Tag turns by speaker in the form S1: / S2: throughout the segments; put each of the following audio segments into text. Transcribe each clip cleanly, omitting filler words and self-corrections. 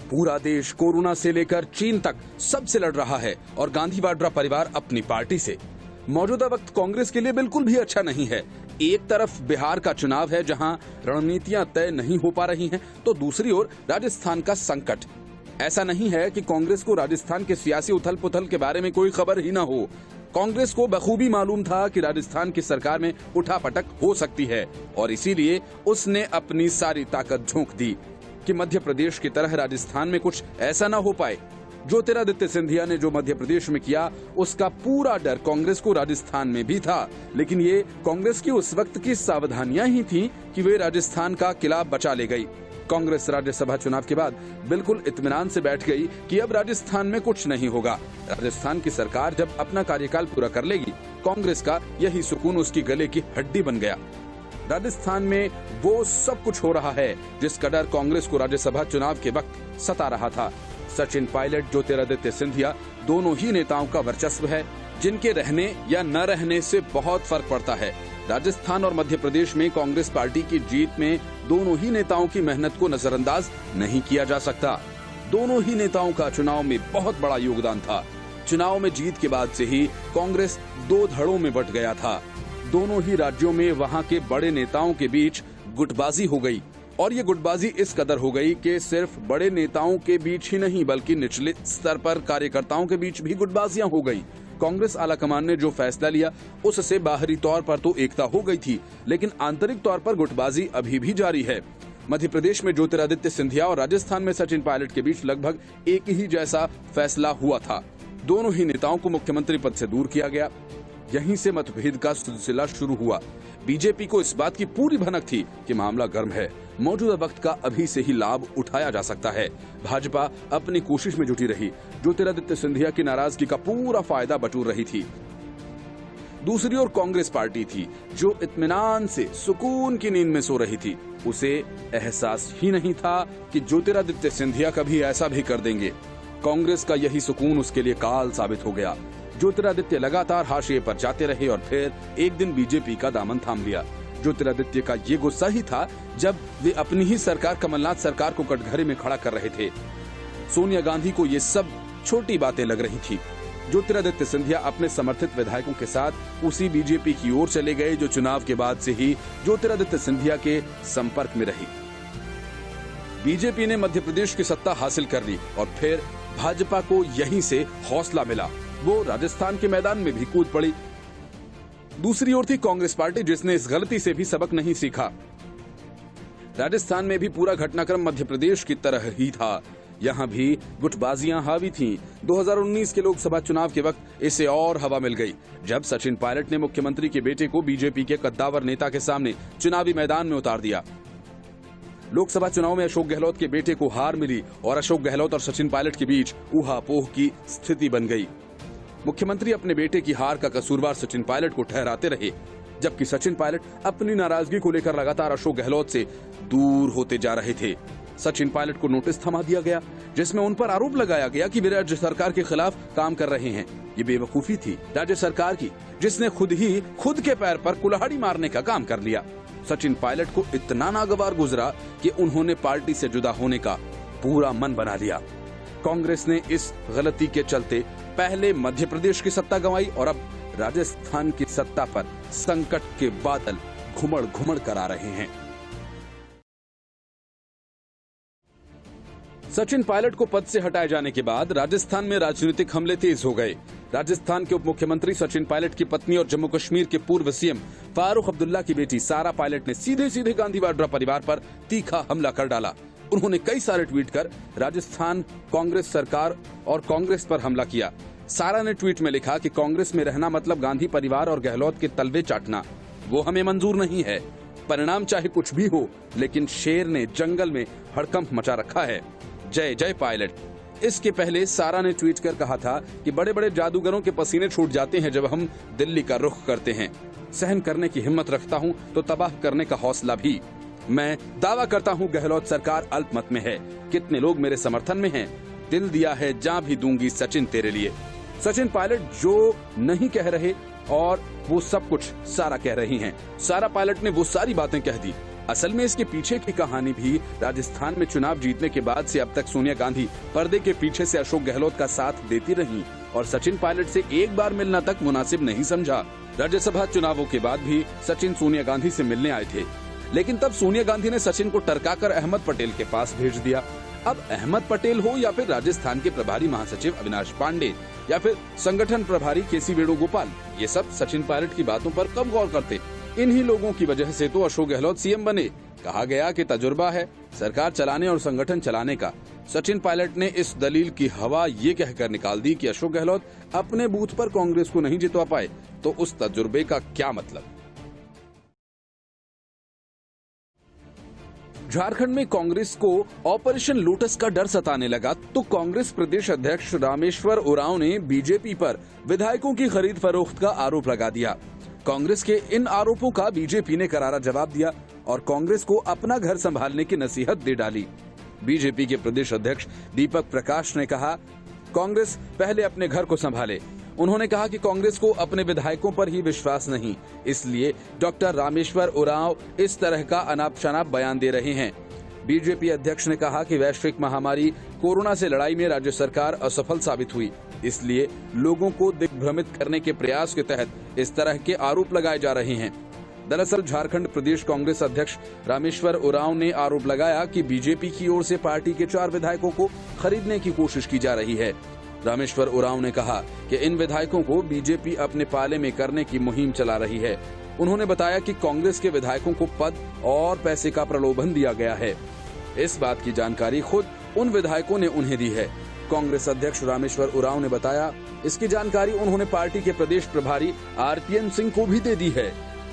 S1: पूरा देश कोरोना से लेकर चीन तक सबसे लड़ रहा है और गांधी वाड्रा परिवार अपनी पार्टी से। मौजूदा वक्त कांग्रेस के लिए बिल्कुल भी अच्छा नहीं है। एक तरफ बिहार का चुनाव है जहां रणनीतियां तय नहीं हो पा रही हैं, तो दूसरी ओर राजस्थान का संकट। ऐसा नहीं है कि कांग्रेस को राजस्थान के सियासी उथल पुथल के बारे में कोई खबर ही न हो। कांग्रेस को बखूबी मालूम था कि राजस्थान की सरकार में उठापटक हो सकती है और इसीलिए उसने अपनी सारी ताकत झोंक दी कि मध्य प्रदेश की तरह राजस्थान में कुछ ऐसा न हो पाए। ज्योतिरादित्य सिंधिया ने जो मध्य प्रदेश में किया, उसका पूरा डर कांग्रेस को राजस्थान में भी था, लेकिन ये कांग्रेस की उस वक्त की सावधानियां ही थीं कि वे राजस्थान का किला बचा ले गई। कांग्रेस राज्यसभा चुनाव के बाद बिल्कुल इत्मीनान से बैठ गई कि अब राजस्थान में कुछ नहीं होगा। राजस्थान की सरकार जब अपना कार्यकाल पूरा कर लेगी, कांग्रेस का यही सुकून उसकी गले की हड्डी बन गया। राजस्थान में वो सब कुछ हो रहा है जिसका डर कांग्रेस को राज्यसभा चुनाव के वक्त सता रहा था। सचिन पायलट, ज्योतिरादित्य सिंधिया, दोनों ही नेताओं का वर्चस्व है जिनके रहने या न रहने से बहुत फर्क पड़ता है। राजस्थान और मध्य प्रदेश में कांग्रेस पार्टी की जीत में दोनों ही नेताओं की मेहनत को नजरअंदाज नहीं किया जा सकता। दोनों ही नेताओं का चुनाव में बहुत बड़ा योगदान था। चुनाव में जीत के बाद से ही कांग्रेस दो धड़ों में बंट गया था। दोनों ही राज्यों में वहां के बड़े नेताओं के बीच गुटबाजी हो गई और ये गुटबाजी इस कदर हो गई कि सिर्फ बड़े नेताओं के बीच ही नहीं बल्कि निचले स्तर पर कार्यकर्ताओं के बीच भी गुटबाजियां हो गई। कांग्रेस आलाकमान ने जो फैसला लिया उससे बाहरी तौर पर तो एकता हो गई थी, लेकिन आंतरिक तौर पर गुटबाजी अभी भी जारी है। मध्य प्रदेश में ज्योतिरादित्य सिंधिया और राजस्थान में सचिन पायलट के बीच लगभग एक ही जैसा फैसला हुआ था। दोनों ही नेताओं को मुख्यमंत्री पद से दूर किया गया। यहीं से मतभेद का सिलसिला शुरू हुआ। बीजेपी को इस बात की पूरी भनक थी कि मामला गर्म है, मौजूदा वक्त का अभी से ही लाभ उठाया जा सकता है। भाजपा अपनी कोशिश में जुटी रही। ज्योतिरादित्य सिंधिया की नाराजगी का पूरा फायदा बटोर रही थी। दूसरी ओर कांग्रेस पार्टी थी जो इत्मीनान से सुकून की नींद में सो रही थी। उसे एहसास ही नहीं था कि ज्योतिरादित्य सिंधिया कभी ऐसा भी कर देंगे। कांग्रेस का यही सुकून उसके लिए काल साबित हो गया। ज्योतिरादित्य लगातार हाशिए पर जाते रहे और फिर एक दिन बीजेपी का दामन थाम लिया। ज्योतिरादित्य का ये गुस्सा ही था जब वे अपनी ही सरकार कमलनाथ सरकार को कटघरे में खड़ा कर रहे थे। सोनिया गांधी को ये सब छोटी बातें लग रही थी। ज्योतिरादित्य सिंधिया अपने समर्थित विधायकों के साथ उसी बीजेपी की ओर चले गए जो चुनाव के बाद से ही ज्योतिरादित्य सिंधिया के संपर्क में रही। बीजेपी ने मध्य प्रदेश की सत्ता हासिल कर ली और फिर भाजपा को यहीं से हौसला मिला। वो राजस्थान के मैदान में भी कूद पड़ी। दूसरी ओर थी कांग्रेस पार्टी जिसने इस गलती से भी सबक नहीं सीखा। राजस्थान में भी पूरा घटनाक्रम मध्य प्रदेश की तरह ही था। यहाँ भी गुटबाजियां हावी थीं। 2019 के लोकसभा चुनाव के वक्त इसे और हवा मिल गई जब सचिन पायलट ने मुख्यमंत्री के बेटे को बीजेपी के कद्दावर नेता के सामने चुनावी मैदान में उतार दिया। लोकसभा चुनाव में अशोक गहलोत के बेटे को हार मिली और अशोक गहलोत और सचिन पायलट के बीच ऊहापोह की स्थिति बन गई। मुख्यमंत्री अपने बेटे की हार का कसूरवार सचिन पायलट को ठहराते रहे, जबकि सचिन पायलट अपनी नाराजगी को लेकर लगातार अशोक गहलोत से दूर होते जा रहे थे। सचिन पायलट को नोटिस थमा दिया गया जिसमें उन पर आरोप लगाया गया कि वे राज्य सरकार के खिलाफ काम कर रहे हैं। ये बेवकूफी थी राज्य सरकार की जिसने खुद के पैर पर कुल्हाड़ी मारने का काम कर लिया। सचिन पायलट को इतना नागवार गुजरा कि उन्होंने पार्टी से जुदा होने का पूरा मन बना लिया। कांग्रेस ने इस गलती के चलते पहले मध्य प्रदेश की सत्ता गंवाई और अब राजस्थान की सत्ता पर संकट के बादल घुमड़ घुमड़ कर आ रहे हैं। सचिन पायलट को पद से हटाए जाने के बाद राजस्थान में राजनीतिक हमले तेज हो गए। राजस्थान के उप मुख्यमंत्री सचिन पायलट की पत्नी और जम्मू कश्मीर के पूर्व सीएम फारूक अब्दुल्ला की बेटी सारा पायलट ने सीधे गांधी वाड्रा परिवार पर तीखा हमला कर डाला। उन्होंने कई सारे ट्वीट कर राजस्थान कांग्रेस सरकार और कांग्रेस पर हमला किया। सारा ने ट्वीट में लिखा कि कांग्रेस में रहना मतलब गांधी परिवार और गहलोत के तलवे चाटना। वो हमें मंजूर नहीं है। परिणाम चाहे कुछ भी हो, लेकिन शेर ने जंगल में हड़कंप मचा रखा है। जय जय पायलट। इसके पहले सारा ने ट्वीट कर कहा था कि बड़े बड़े जादूगरों के पसीने छूट जाते हैं जब हम दिल्ली का रुख करते हैं। सहन करने की हिम्मत रखता हूं तो तबाह करने का हौसला भी। मैं दावा करता हूं गहलोत सरकार अल्पमत में है। कितने लोग मेरे समर्थन में हैं। दिल दिया है जान भी दूंगी सचिन तेरे लिए। सचिन पायलट जो नहीं कह रहे और वो सब कुछ सारा कह रही हैं। सारा पायलट ने वो सारी बातें कह दी असल में इसके पीछे की कहानी भी राजस्थान में चुनाव जीतने के बाद से अब तक सोनिया गांधी पर्दे के पीछे से अशोक गहलोत का साथ देती रहीं और सचिन पायलट से एक बार मिलना तक मुनासिब नहीं समझा। राज्यसभा चुनावों के बाद भी सचिन सोनिया गांधी से मिलने आए थे, लेकिन तब सोनिया गांधी ने सचिन को टरकाकर अहमद पटेल के पास भेज दिया। अब अहमद पटेल हो या फिर राजस्थान के प्रभारी महासचिव अविनाश पांडे या फिर संगठन प्रभारी केसी वेणुगोपाल, ये सब सचिन पायलट की बातों पर कब गौर करते। इन्हीं लोगों की वजह से तो अशोक गहलोत सीएम बने। कहा गया कि तजुर्बा है सरकार चलाने और संगठन चलाने का। सचिन पायलट ने इस दलील की हवा ये कहकर निकाल दी कि अशोक गहलोत अपने बूथ पर कांग्रेस को नहीं जितवा पाए, तो उस तजुर्बे का क्या मतलब। झारखंड में कांग्रेस को ऑपरेशन लोटस का डर सताने लगा तो कांग्रेस प्रदेश अध्यक्ष रामेश्वर उरांव ने बीजेपी पर विधायकों की खरीद फरोख्त का आरोप लगा दिया। कांग्रेस के इन आरोपों का बीजेपी ने करारा जवाब दिया और कांग्रेस को अपना घर संभालने की नसीहत दे डाली। बीजेपी के प्रदेश अध्यक्ष दीपक प्रकाश ने कहा, कांग्रेस पहले अपने घर को संभाले। उन्होंने कहा कि कांग्रेस को अपने विधायकों पर ही विश्वास नहीं, इसलिए डॉक्टर रामेश्वर उरांव इस तरह का अनाप शनाप बयान दे रहे हैं। बीजेपी अध्यक्ष ने कहा कि वैश्विक महामारी कोरोना से लड़ाई में राज्य सरकार असफल साबित हुई, इसलिए लोगों को दिग्भ्रमित करने के प्रयास के तहत इस तरह के आरोप लगाए जा रहे हैं। दरअसल झारखंड प्रदेश कांग्रेस अध्यक्ष रामेश्वर उरांव ने आरोप लगाया कि बीजेपी की ओर से पार्टी के 4 विधायकों को खरीदने की कोशिश की जा रही है। रामेश्वर उरांव ने कहा कि इन विधायकों को बीजेपी अपने पाले में करने की मुहिम चला रही है। उन्होंने बताया कि कांग्रेस के विधायकों को पद और पैसे का प्रलोभन दिया गया है। इस बात की जानकारी खुद उन विधायकों ने उन्हें दी है। कांग्रेस अध्यक्ष रामेश्वर उरांव ने बताया, इसकी जानकारी उन्होंने पार्टी के प्रदेश प्रभारी आरपीएन सिंह को भी दे दी है।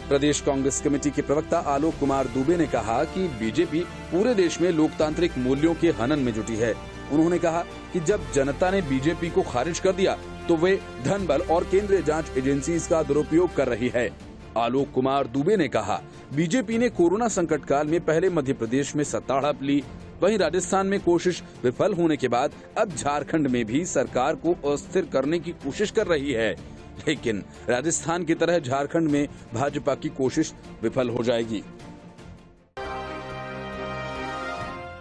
S1: प्रदेश कांग्रेस कमेटी के प्रवक्ता आलोक कुमार दुबे ने कहा कि बीजेपी पूरे देश में लोकतांत्रिक मूल्यों के हनन में जुटी है। उन्होंने कहा कि जब जनता ने बीजेपी को खारिज कर दिया तो वे धन बल और केंद्रीय जांच एजेंसीज का दुरुपयोग कर रही है। आलोक कुमार दुबे ने कहा, बीजेपी ने कोरोना संकट काल में पहले मध्य प्रदेश में सत्ता हड़प ली, वहीं राजस्थान में कोशिश विफल होने के बाद अब झारखंड में भी सरकार को अस्थिर करने की कोशिश कर रही है, लेकिन राजस्थान की तरह झारखंड में भाजपा की कोशिश विफल हो जाएगी।